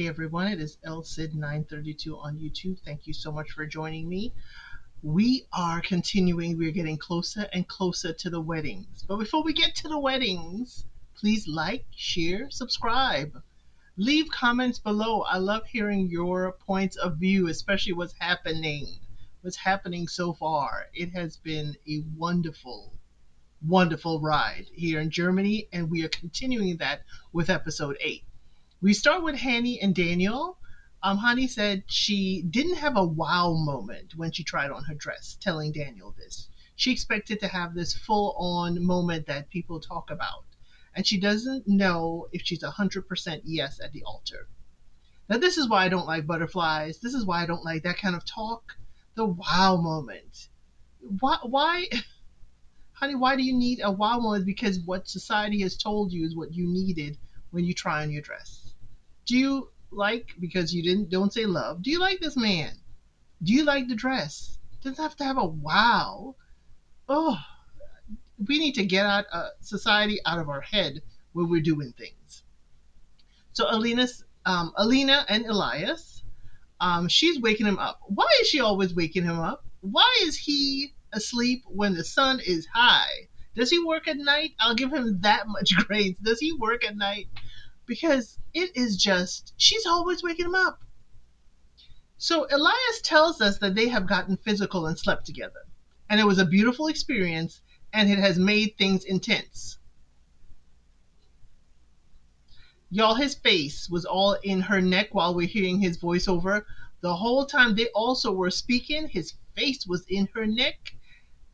Hey everyone, it is LCID932 on YouTube. Thank you so much for joining me. We are continuing, we're getting closer and closer to the weddings. But before we get to the weddings, please like, share, subscribe. Leave comments below. I love hearing your points of view, especially what's happening so far. It has been a wonderful, wonderful ride here in Germany, and we are continuing that with episode 8. We start with Hanny and Daniel. Hanny said she didn't have a wow moment when she tried on her dress, telling Daniel this. She expected to have this full on moment that people talk about. And she doesn't know if she's 100% yes at the altar. Now, this is why I don't like butterflies. This is why I don't like that kind of talk. The wow moment. Why honey, why do you need a wow moment? Because what society has told you is what you needed when you try on your dress. Do you like, because you don't say love, do you like this man? Do you like the dress? Doesn't have to have a wow. Oh, we need to get out society out of our head when we're doing things. So Alina and Elias, she's waking him up. Why is she always waking him up? Why is he asleep when the sun is high? Does he work at night? I'll give him that much grace. Does he work at night? Because it is just, she's always waking him up. So Elias tells us that they have gotten physical and slept together. And it was a beautiful experience, and it has made things intense. Y'all, his face was all in her neck while we're hearing his voiceover. The whole time they also were speaking, his face was in her neck.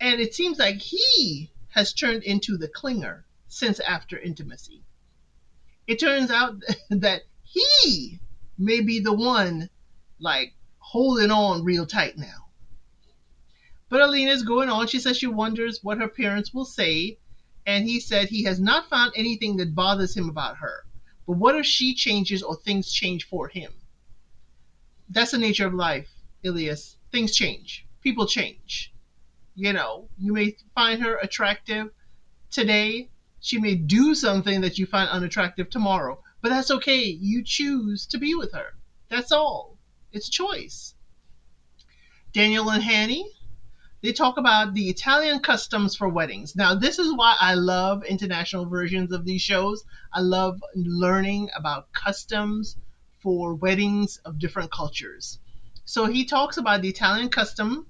And it seems like he has turned into the clinger since after intimacy. It turns out that he may be the one, like, holding on real tight now. But Alina's going on. She says she wonders what her parents will say. And he said he has not found anything that bothers him about her. But what if she changes or things change for him? That's the nature of life, Elias. Things change. People change. You may find her attractive today. She may do something that you find unattractive tomorrow. But that's okay. You choose to be with her. That's all. It's choice. Daniel and Hanny, they talk about the Italian customs for weddings. Now, this is why I love international versions of these shows. I love learning about customs for weddings of different cultures. So he talks about the Italian custom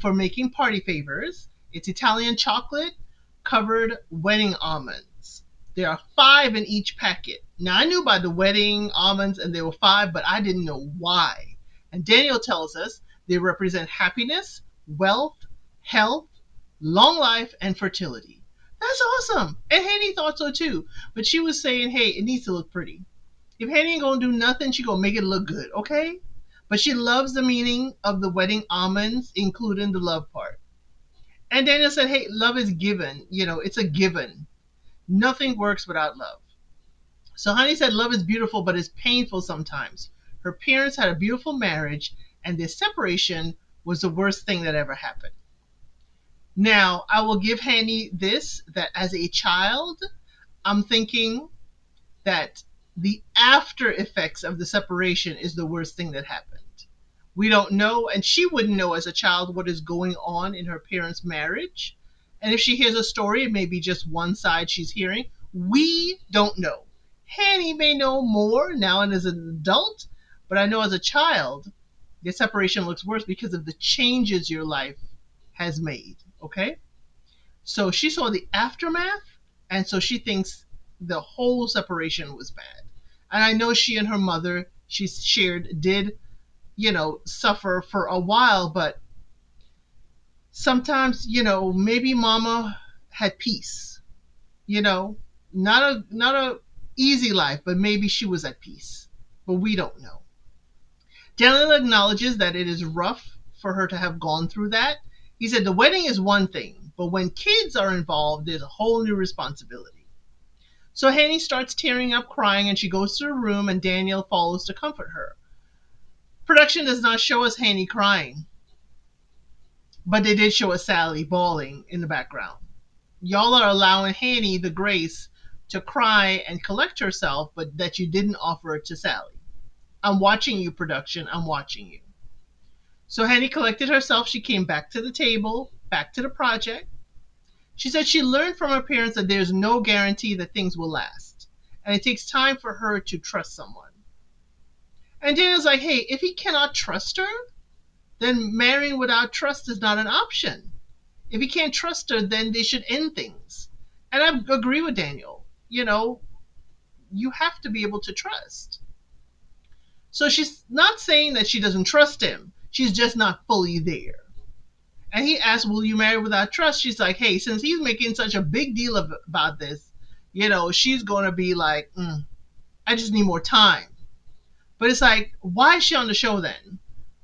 for making party favors. It's Italian chocolate covered wedding almonds. There are 5 in each packet. Now, I knew about the wedding almonds and there were 5, but I didn't know why. And Daniel tells us they represent happiness, wealth, health, long life, and fertility. That's awesome. And Hanny thought so too. But she was saying, hey, it needs to look pretty. If Hanny ain't gonna do nothing, she gonna make it look good, okay? But she loves the meaning of the wedding almonds, including the love part. And Daniel said, hey, love is given. It's a given. Nothing works without love. So Honey said love is beautiful, but it's painful sometimes. Her parents had a beautiful marriage, and their separation was the worst thing that ever happened. Now, I will give Hanny this, that as a child, I'm thinking that the after effects of the separation is the worst thing that happened. We don't know, and she wouldn't know as a child what is going on in her parents' marriage. And if she hears a story, it may be just one side she's hearing. We don't know. Hanny may know more now and as an adult, but I know as a child, the separation looks worse because of the changes your life has made. Okay? So she saw the aftermath, and so she thinks the whole separation was bad. And I know she and her mother, she shared, did, suffer for a while, but sometimes, maybe mama had peace, not a easy life, but maybe she was at peace. But we don't know. Daniel acknowledges that it is rough for her to have gone through that. He said the wedding is one thing, but when kids are involved, there's a whole new responsibility. So Hanny starts tearing up, crying, and she goes to her room, and Daniel follows to comfort her. Production does not show us Hanny crying, but they did show us Sally bawling in the background. Y'all are allowing Hanny the grace to cry and collect herself, but that you didn't offer it to Sally. I'm watching you, production. I'm watching you. So Hanny collected herself. She came back to the table, back to the project. She said she learned from her parents that there's no guarantee that things will last. And it takes time for her to trust someone. And Daniel's like, hey, if he cannot trust her, then marrying without trust is not an option. If he can't trust her, then they should end things. And I agree with Daniel. You have to be able to trust. So she's not saying that she doesn't trust him. She's just not fully there. And he asked, will you marry without trust? She's like, hey, since he's making such a big deal about this, she's going to be like, I just need more time. But it's like, why is she on the show then?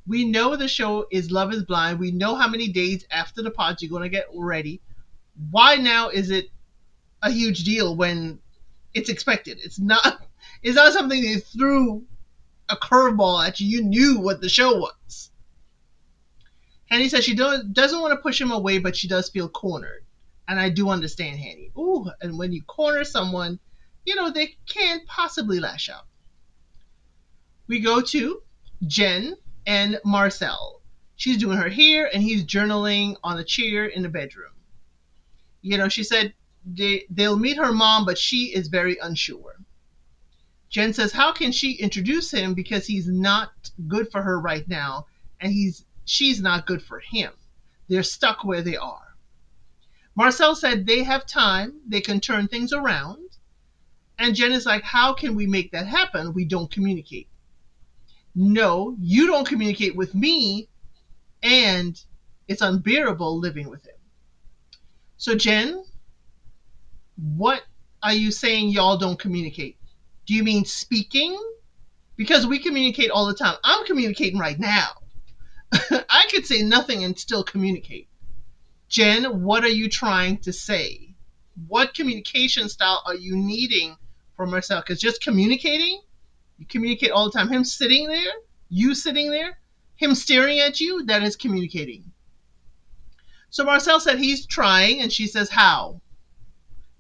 We know the show is Love is Blind. We know how many days after the pod you're going to get ready. Why now is it a huge deal when it's expected? It's not something they threw a curveball at you. You knew what the show was. Hanny says she doesn't want to push him away, but she does feel cornered. And I do understand Hanny. Ooh, and when you corner someone, they can't possibly lash out. We go to Jen and Marcel. She's doing her hair and he's journaling on a chair in the bedroom. She said they'll meet her mom, but she is very unsure. Jen says, how can she introduce him because he's not good for her right now and she's not good for him. They're stuck where they are. Marcel said they have time. They can turn things around. And Jen is like, how can we make that happen? We don't communicate. No, you don't communicate with me, and it's unbearable living with him. So Jen, what are you saying y'all don't communicate? Do you mean speaking? Because we communicate all the time. I'm communicating right now. I could say nothing and still communicate. Jen, what are you trying to say? What communication style are you needing from Marcel? Because just communicating, you communicate all the time. Him sitting there, you sitting there, him staring at you, that is communicating. So Marcel said he's trying, and she says, how?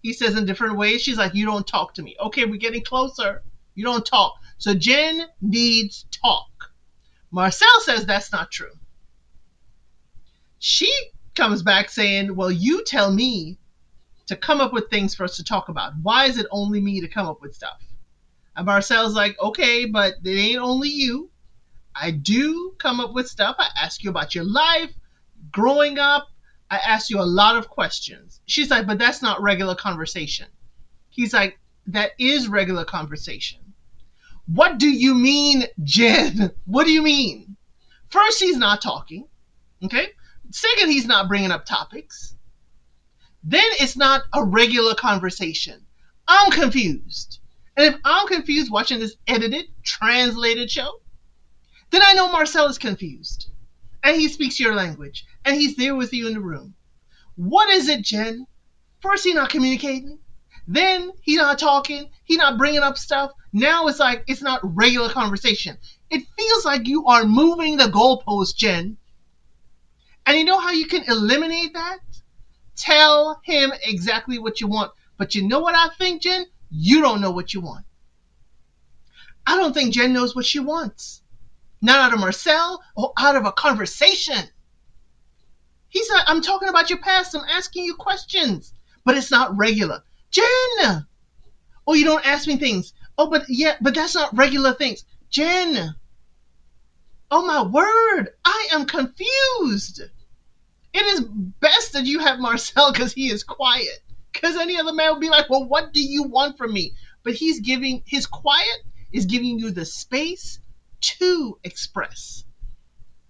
He says in different ways. She's like, you don't talk to me. Okay, we're getting closer. You don't talk. So Jen needs talk. Marcel says that's not true. She comes back saying, well, you tell me to come up with things for us to talk about. Why is it only me to come up with stuff? And Marcel's like, okay, but it ain't only you. I do come up with stuff. I ask you about your life, growing up. I ask you a lot of questions. She's like, but that's not regular conversation. He's like, that is regular conversation. What do you mean, Jen? What do you mean? First, he's not talking. Okay? Second, he's not bringing up topics. Then it's not a regular conversation. I'm confused. And if I'm confused watching this edited, translated show, then I know Marcel is confused. And he speaks your language. And he's there with you in the room. What is it, Jen? First, he's not communicating. Then, he's not talking. He's not bringing up stuff. Now it's like, it's not regular conversation. It feels like you are moving the goalpost, Jen. And you know how you can eliminate that? Tell him exactly what you want. But you know what I think, Jen? You don't know what you want. I don't think Jen knows what she wants. Not out of Marcel or out of a conversation. He's like, I'm talking about your past. I'm asking you questions. But it's not regular. Jen! Oh, you don't ask me things. Oh, but that's not regular things. Jen! Oh, my word. I am confused. It is best that you have Marcel because he is quiet. Because any other man would be like, well, what do you want from me? But his quiet is giving you the space to express.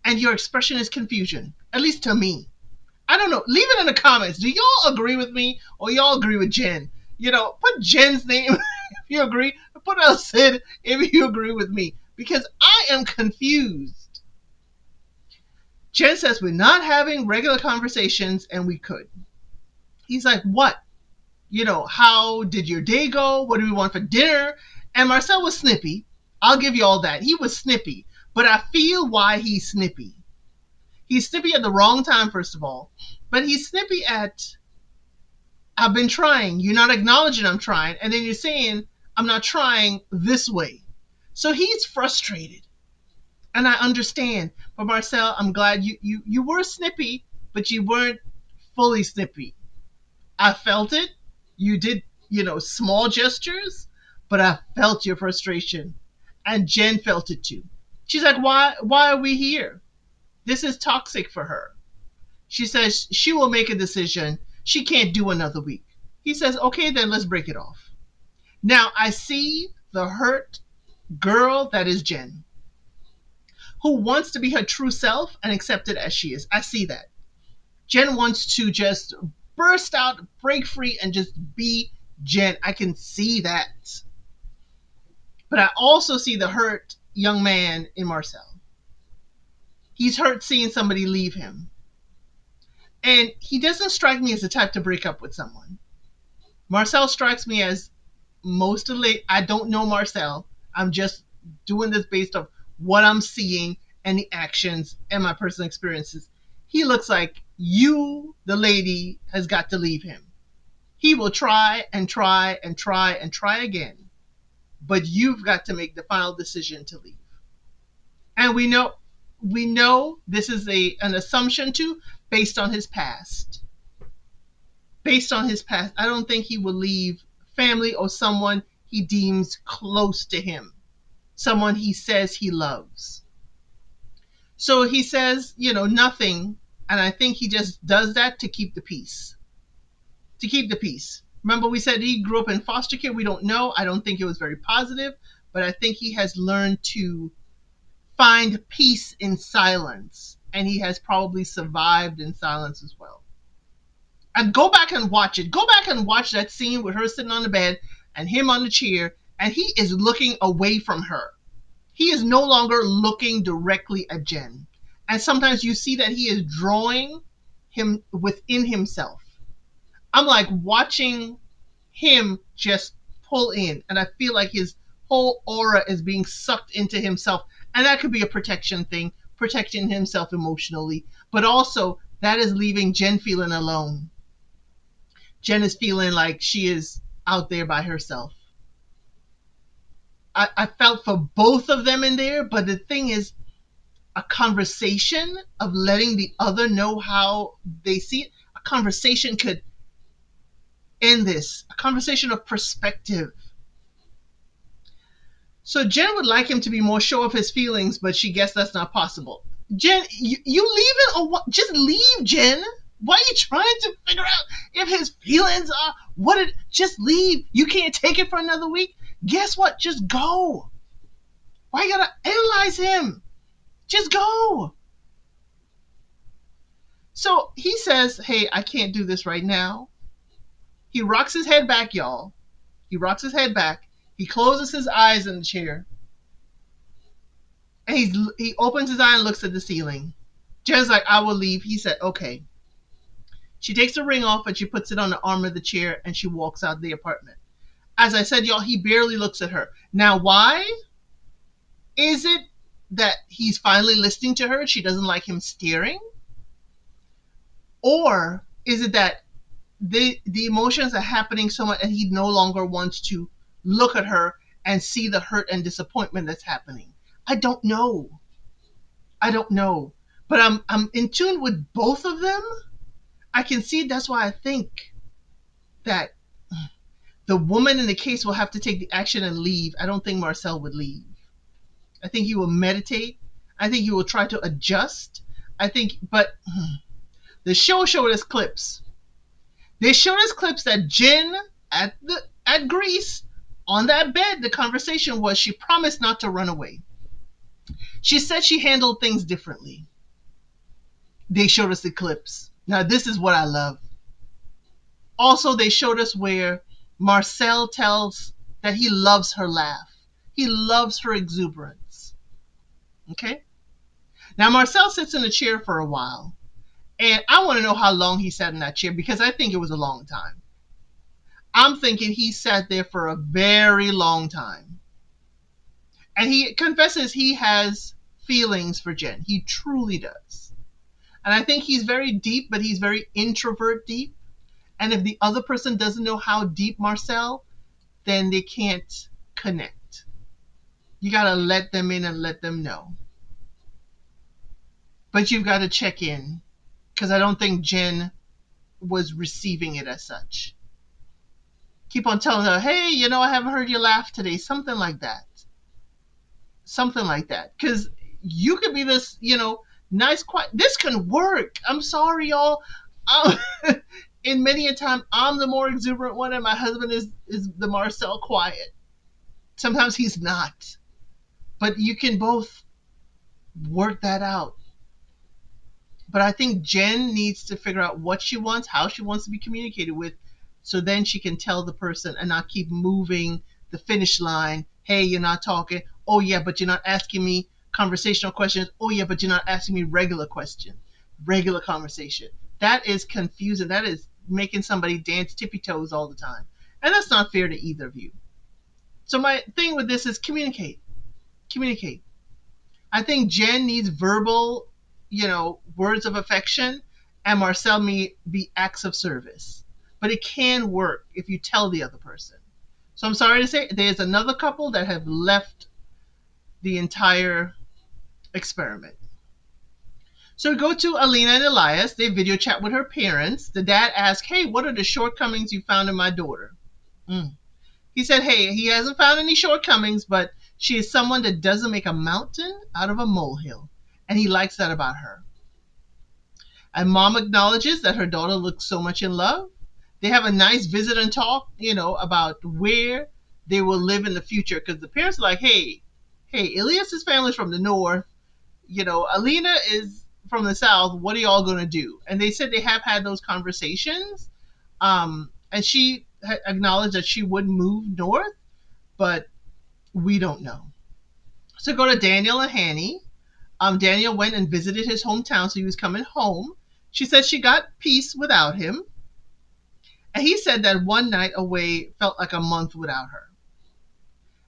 And your expression is confusion. At least to me. I don't know. Leave it in the comments. Do y'all agree with me or y'all agree with Jen? Put Jen's name if you agree. Put Sid if you agree with me. Because I am confused. Jen says we're not having regular conversations and we could. He's like, what? How did your day go? What do we want for dinner? And Marcel was snippy. I'll give you all that. He was snippy. But I feel why he's snippy. He's snippy at the wrong time, first of all. But he's snippy at, I've been trying. You're not acknowledging I'm trying. And then you're saying, I'm not trying this way. So he's frustrated. And I understand. But Marcel, I'm glad you were snippy, but you weren't fully snippy. I felt it. You did, small gestures, but I felt your frustration. And Jen felt it too. She's like, why are we here? This is toxic for her. She says she will make a decision. She can't do another week. He says, okay, then let's break it off. Now I see the hurt girl that is Jen, who wants to be her true self and accept it as she is. I see that. Jen wants to just burst out, break free, and just be Jen. I can see that. But I also see the hurt young man in Marcel. He's hurt seeing somebody leave him. And he doesn't strike me as the type to break up with someone. Marcel strikes me as mostly, I don't know Marcel. I'm just doing this based on what I'm seeing and the actions and my personal experiences. He looks like you, the lady, has got to leave him. He will try and try and try and try again, but you've got to make the final decision to leave. And we know this is an assumption too, based on his past. Based on his past, I don't think he will leave family or someone he deems close to him, someone he says he loves. So he says, nothing, and I think he just does that to keep the peace. To keep the peace. Remember, we said he grew up in foster care. We don't know. I don't think it was very positive, but I think he has learned to find peace in silence, and he has probably survived in silence as well. And go back and watch it. Go back and watch that scene with her sitting on the bed and him on the chair, and he is looking away from her. He is no longer looking directly at Jen. And sometimes you see that he is drawing him within himself. I'm like watching him just pull in, and I feel like his whole aura is being sucked into himself. And that could be a protection thing, protecting himself emotionally. But also, that is leaving Jen feeling alone. Jen is feeling like she is out there by herself. I felt for both of them in there, but the thing is, a conversation of letting the other know how they see it, a conversation could end this, a conversation of perspective. So Jen would like him to be more sure of his feelings, but she guessed that's not possible. Jen, you leaving or what? Just leave, Jen. Why are you trying to figure out if his feelings are what it? Just leave. You can't take it for another week. Guess what? Just go. Why you gotta analyze him? Just go. So he says, hey, I can't do this right now. He rocks his head back, y'all. He rocks his head back. He closes his eyes in the chair. And he opens his eye and looks at the ceiling. Jen's like, I will leave. He said, okay. She takes the ring off and she puts it on the arm of the chair and she walks out of the apartment. As I said, y'all, he barely looks at her. Now, why? Is it that he's finally listening to her? She doesn't like him staring? Or is it that the emotions are happening so much and he no longer wants to look at her and see the hurt and disappointment that's happening? I don't know. I don't know. But I'm in tune with both of them. I can see that's why I think that the woman in the case will have to take the action and leave. I don't think Marcel would leave. I think he will meditate. I think he will try to adjust. But the show showed us clips. They showed us clips that Jen at Greece on that bed. The conversation was she promised not to run away. She said she handled things differently. They showed us the clips. Now this is what I love. Also, they showed us where Marcel tells that he loves her laugh. He loves her exuberance. Okay? Now Marcel sits in a chair for a while. And I want to know how long he sat in that chair because I think it was a long time. I'm thinking he sat there for a very long time. And he confesses he has feelings for Jen. He truly does. And I think he's very deep, but he's very introvert deep. And if the other person doesn't know how deep Marcel, then they can't connect. You got to let them in and let them know. But you've got to check in because I don't think Jen was receiving it as such. Keep on telling her, hey, I haven't heard you laugh today. Something like that. Something like that. Because you could be this, nice, quiet. This can work. I'm sorry, y'all. Um, in many a time, I'm the more exuberant one, and my husband is the Marcel quiet. Sometimes he's not. But you can both work that out. But I think Jen needs to figure out what she wants, how she wants to be communicated with, so then she can tell the person and not keep moving the finish line. Hey, you're not talking. Oh, yeah, but you're not asking me conversational questions. Oh, yeah, but you're not asking me regular questions, regular conversation. That is confusing. That is making somebody dance tippy toes all the time. And that's not fair to either of you. So my thing with this is communicate. Communicate. I think Jen needs verbal, words of affection, and Marcel may be acts of service. But it can work if you tell the other person. So I'm sorry to say, there's another couple that have left the entire experiment. So we go to Alina and Elias. They video chat with her parents. The dad asks, hey, what are the shortcomings you found in my daughter? He said, hey, he hasn't found any shortcomings, but she is someone that doesn't make a mountain out of a molehill. And he likes that about her. And mom acknowledges that her daughter looks so much in love. They have a nice visit and talk, about where they will live in the future. Because the parents are like, hey, Elias's family's from the north. Alina is from the south. What are y'all going to do? And they said they have had those conversations. And she acknowledged that she would move north, but we don't know. So go to Daniel and Hanny. Daniel went and visited his hometown, so he was coming home. She said she got peace without him. And he said that one night away felt like a month without her.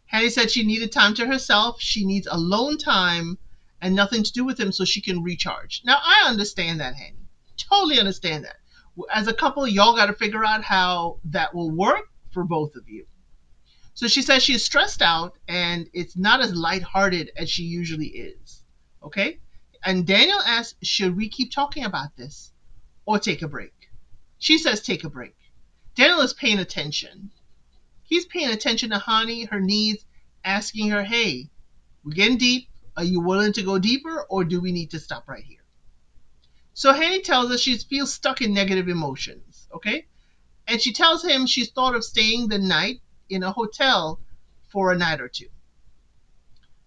Hanny said she needed time to herself. She needs alone time and nothing to do with him so she can recharge. Now, I understand that, Hanny. Totally understand that. As a couple, y'all got to figure out how that will work for both of you. So she says she's stressed out and it's not as lighthearted as she usually is. Okay? And Daniel asks, should we keep talking about this or take a break? She says take a break. Daniel is paying attention. He's paying attention to Hanny, her needs, asking her, hey, we're getting deep. Are you willing to go deeper or do we need to stop right here? So Hanny tells us she feels stuck in negative emotions. Okay? And she tells him she's thought of staying the night in a hotel for a night or two.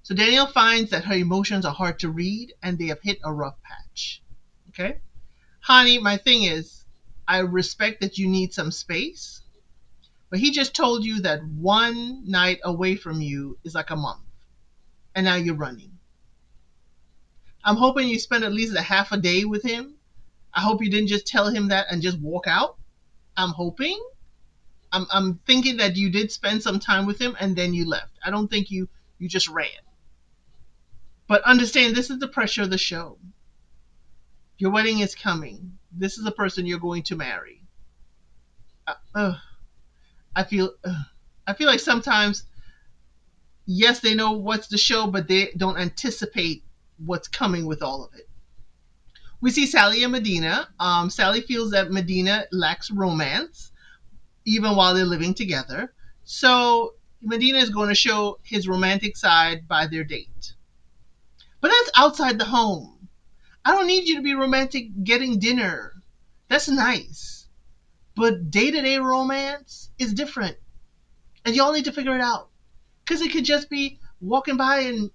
So Danielle finds that her emotions are hard to read and they have hit a rough patch. Okay? Hanny, my thing is, I respect that you need some space, but he just told you that one night away from you is like a month. And now you're running. I'm hoping you spend at least a half a day with him. I hope you didn't just tell him that and just walk out. I'm hoping. I'm thinking that you did spend some time with him and then you left. I don't think you just ran. But understand, this is the pressure of the show. Your wedding is coming. This is the person you're going to marry. I feel like sometimes, yes, they know what's the show, but they don't anticipate what's coming with all of it. We see Sally and Medina. Sally feels that Medina lacks romance, even while they're living together. So Medina is going to show his romantic side by their date. But that's outside the home. I don't need you to be romantic getting dinner. That's nice. But day-to-day romance is different. And y'all need to figure it out. Because it could just be walking by and,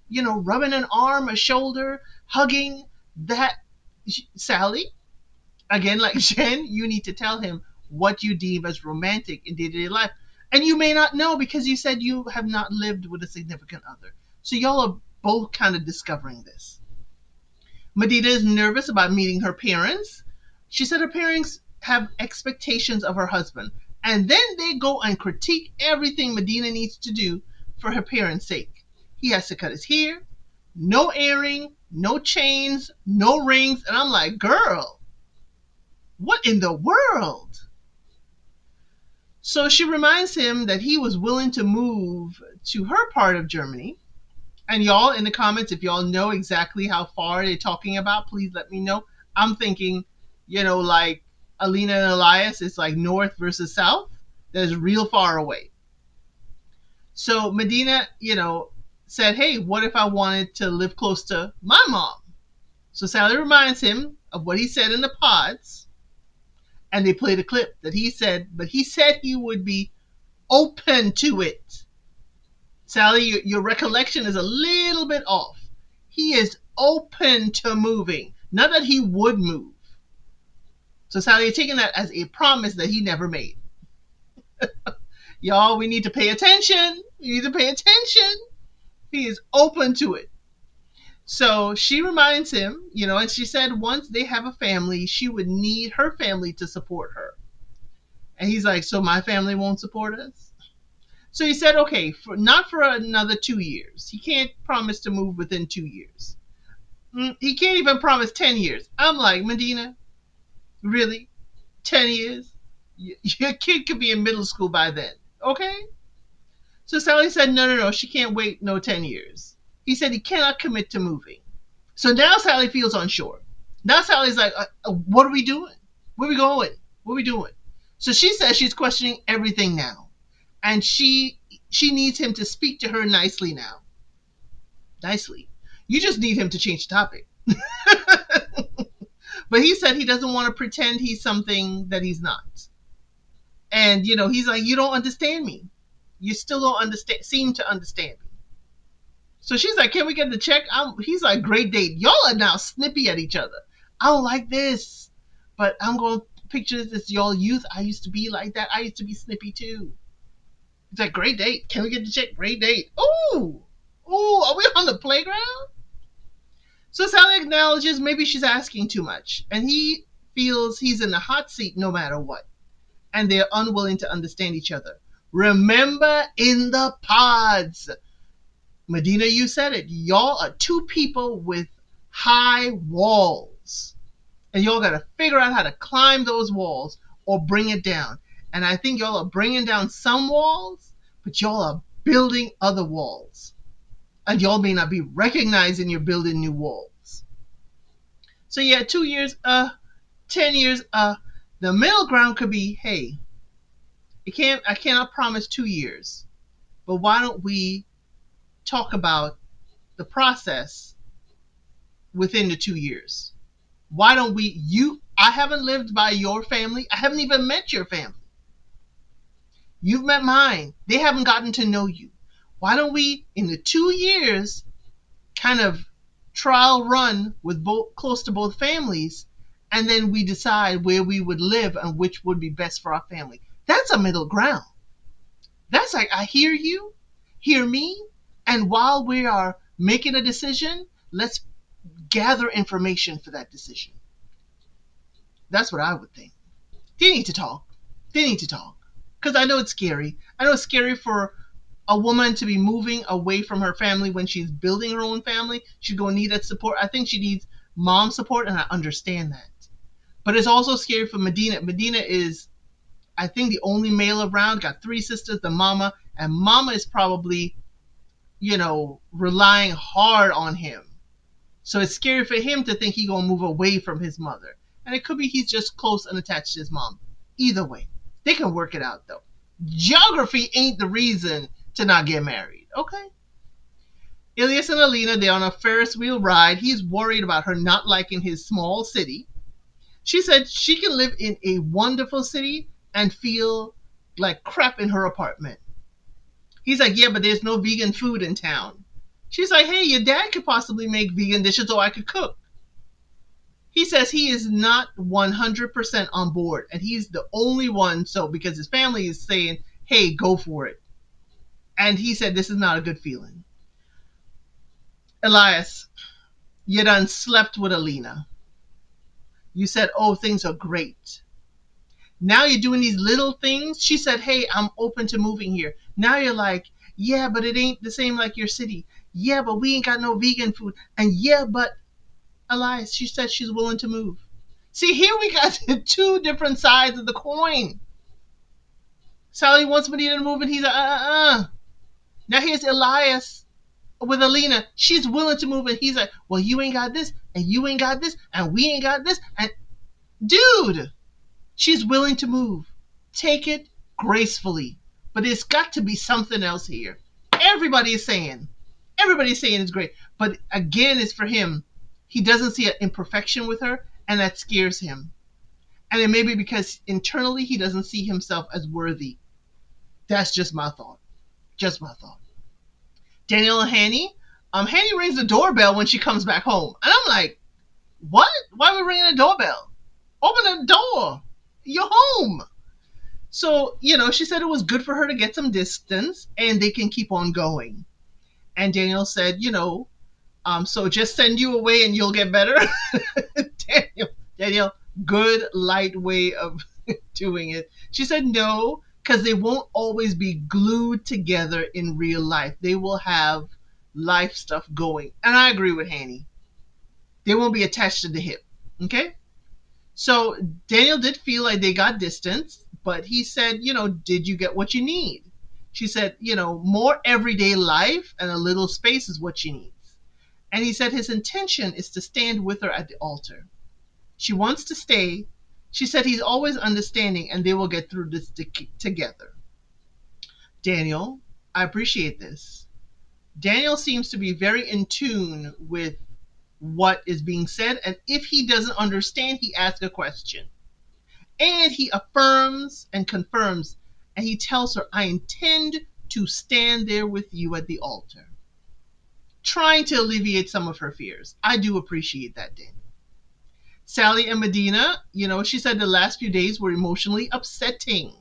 rubbing an arm, a shoulder, hugging. That, Sally, again, like Jen, you need to tell him what you deem as romantic in day-to-day life. And you may not know because you said you have not lived with a significant other. So y'all are both kind of discovering this. Medina is nervous about meeting her parents. She said her parents have expectations of her husband. And then they go and critique everything Medina needs to do for her parents' sake. He has to cut his hair, no earring, no chains, no rings. And I'm like, girl, what in the world? So she reminds him that he was willing to move to her part of Germany And y'all in the comments, if y'all know exactly how far they're talking about, please let me know. I'm thinking, like Alina and Elias is like north versus south. That is real far away. So Medina, said, hey, what if I wanted to live close to my mom? So Sally reminds him of what he said in the pods, and they played a clip that he said, but he said he would be open to it. Sally, your recollection is a little bit off. He is open to moving, not that he would move. So Sally, you're taking that as a promise that he never made. Y'all, we need to pay attention. We need to pay attention. He is open to it. So she reminds him, and she said once they have a family, she would need her family to support her. And he's like, so my family won't support us? So he said, okay, not for another 2 years. He can't promise to move within 2 years. He can't even promise 10 years. I'm like, Medina, really? 10 years? Your kid could be in middle school by then. Okay? So Sally said, no, she can't wait no 10 years. He said he cannot commit to moving. So now Sally feels unsure. Now Sally's like, what are we doing? Where are we going? What are we doing? So she says she's questioning everything now. And she needs him to speak to her nicely now. Nicely. You just need him to change the topic. But he said he doesn't want to pretend he's something that he's not. And, he's like, you don't understand me. You still don't seem to understand me. So she's like, can we get the check? He's like, great date. Y'all are now snippy at each other. I don't like this, but I'm going to picture this y'all youth. I used to be like that. I used to be snippy too. It's like, great date. Can we get the check? Great date. Ooh, are we on the playground? So Sally acknowledges maybe she's asking too much, and he feels he's in the hot seat no matter what, and they're unwilling to understand each other. Remember in the pods, Medina, you said it. Y'all are two people with high walls, and y'all got to figure out how to climb those walls or bring it down. And I think y'all are bringing down some walls, but y'all are building other walls. And y'all may not be recognizing you're building new walls. So yeah, 2 years, 10 years, the middle ground could be, hey, I cannot promise 2 years, but why don't we talk about the process within the 2 years? Why don't I haven't lived by your family. I haven't even met your family. You've met mine. They haven't gotten to know you. Why don't we, in the 2 years, kind of trial run with close to both families, and then we decide where we would live and which would be best for our family? That's a middle ground. That's like, I hear you, hear me, and while we are making a decision, let's gather information for that decision. That's what I would think. They need to talk. They need to talk. Because I know it's scary. I know it's scary for a woman to be moving away from her family when she's building her own family. She's going to need that support. I think she needs mom support, and I understand that. But it's also scary for Medina. Medina is, I think, the only male around, got 3 sisters, the mama, and mama is probably, relying hard on him. So it's scary for him to think he's going to move away from his mother. And it could be he's just close and attached to his mom. Either way, they can work it out, though. Geography ain't the reason to not get married, okay? Elias and Alina, they're on a Ferris wheel ride. He's worried about her not liking his small city. She said she can live in a wonderful city and feel like crap in her apartment. He's like, yeah, but there's no vegan food in town. She's like, hey, your dad could possibly make vegan dishes so I could cook. He says he is not 100% on board, and he's the only one, because his family is saying, hey, go for it. And he said this is not a good feeling. Elias, you done slept with Alina. You said, oh, things are great. Now you're doing these little things. She said, hey, I'm open to moving here. Now you're like, yeah, but it ain't the same like your city. Yeah, but we ain't got no vegan food. And yeah, but Elias, she said she's willing to move. See, here we got 2 different sides of the coin. Sally wants Medina to move, and he's like, Now here's Elias. with Alina, she's willing to move, and he's like, well, you ain't got this, and you ain't got this, and we ain't got this, and dude, she's willing to move. Take it gracefully. But it's got to be something else here. Everybody is saying, everybody's saying it's great. But again, it's for him. He doesn't see an imperfection with her, and that scares him. And it may be because internally he doesn't see himself as worthy. That's just my thought. Just my thought. Daniel and Hanny. Hanny rings the doorbell when she comes back home. And I'm like, what? Why are we ringing the doorbell? Open the door. You're home. So, she said it was good for her to get some distance and they can keep on going. And Daniel said, so just send you away and you'll get better. Daniel, good light way of doing it. She said no, because they won't always be glued together in real life. They will have life stuff going. And I agree with Hanny. They won't be attached to the hip. Okay? So Daniel did feel like they got distance, but he said, did you get what you need? She said, more everyday life and a little space is what she needs. And he said his intention is to stand with her at the altar. She wants to stay. She said he's always understanding and they will get through this together. Daniel, I appreciate this. Daniel seems to be very in tune with what is being said, and if he doesn't understand, he asks a question. And he affirms and confirms, and he tells her, I intend to stand there with you at the altar, trying to alleviate some of her fears. I do appreciate that, Daniel. Sally and Medina, she said the last few days were emotionally upsetting,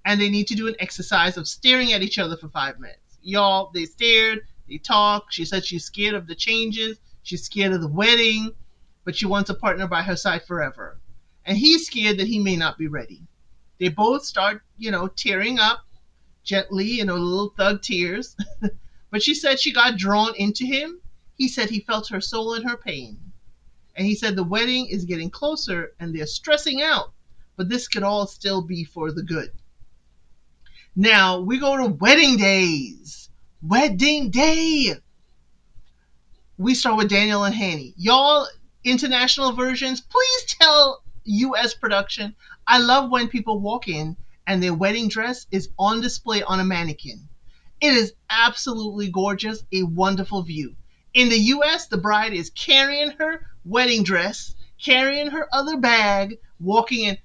and they need to do an exercise of staring at each other for 5 minutes. Y'all, they stared, they talked. She said she's scared of the changes. She's scared of the wedding, but she wants a partner by her side forever. And he's scared that he may not be ready. They both start, tearing up gently, little thug tears. But she said she got drawn into him. He said he felt her soul in her pain. And he said the wedding is getting closer and they're stressing out, but this could all still be for the good. Now we go to wedding days. Wedding day. We start with Daniel and Hanny. Y'all, international versions, please tell US production. I love when people walk in and their wedding dress is on display on a mannequin. It is absolutely gorgeous, a wonderful view. In the US, the bride is carrying her wedding dress, carrying her other bag, walking in.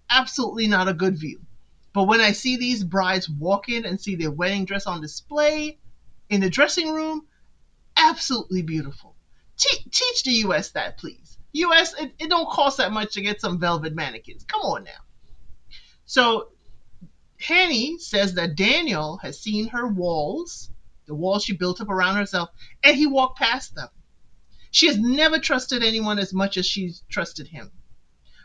Absolutely not a good view. But when I see these brides walk in and see their wedding dress on display in the dressing room, absolutely beautiful. Teach the US that, please. US, it don't cost that much to get some velvet mannequins. Come on now. So Hanny says that Daniel has seen her walls, the walls she built up around herself, and he walked past them. She has never trusted anyone as much as she's trusted him.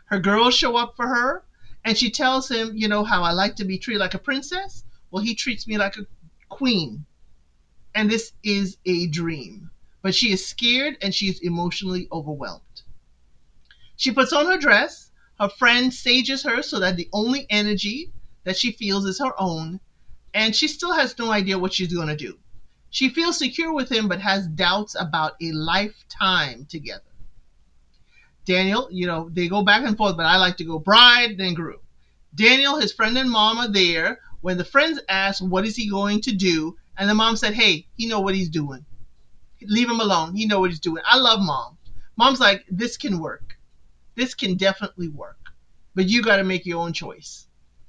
Her girls show up for her, and she tells him, how I like to be treated like a princess? Well, he treats me like a queen. And this is a dream. But she is scared and she is emotionally overwhelmed. She puts on her dress. Her friend sages her so that the only energy that she feels is her own. And she still has no idea what she's going to do. She feels secure with him but has doubts about a lifetime together. Daniel, they go back and forth, but I like to go bride, then groom. Daniel, his friend and mom are there. When the friends ask, what is he going to do? And the mom said, hey, he know what he's doing. Leave him alone. He know what he's doing. I love mom. Mom's like, this can work. This can definitely work. But you got to make your own choice.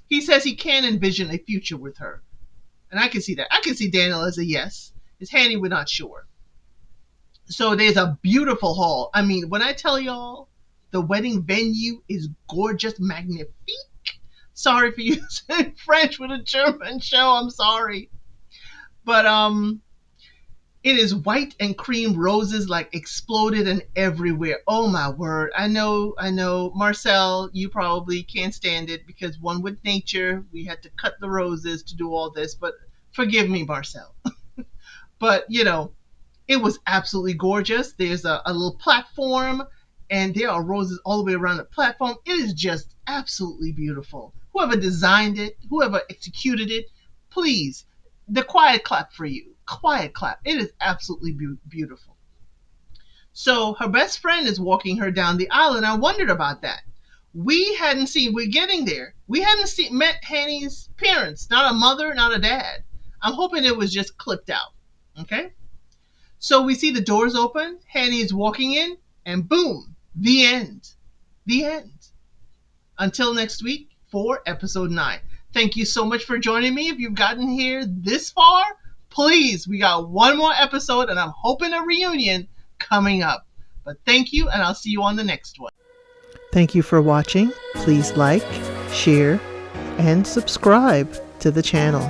He says he can envision a future with her. And I can see that. I can see Daniel as a yes. It's Hanny, we're not sure. So there's a beautiful hall. I mean, when I tell y'all, the wedding venue is gorgeous, magnifique. Sorry for using French with a German show. I'm sorry. But it is white and cream roses like exploded and everywhere. Oh my word. I know. Marcel, you probably can't stand it because one with nature, we had to cut the roses to do all this. But forgive me, Marcel. But, it was absolutely gorgeous. There's a little platform and there are roses all the way around the platform. It is just absolutely beautiful. Whoever designed it, whoever executed it, please, the quiet clap for you. quiet clap. It is absolutely beautiful. So her best friend is walking her down the aisle, and I wondered about that. We're getting there. We hadn't met Hanny's parents, not a mother, not a dad. I'm hoping it was just clipped out. Okay? So we see the doors open, Hanny is walking in, and boom, the end. The end. Until next week for episode 9. Thank you so much for joining me. If you've gotten here this far, please, we got one more episode, and I'm hoping a reunion coming up. But thank you, and I'll see you on the next one. Thank you for watching. Please like, share, and subscribe to the channel.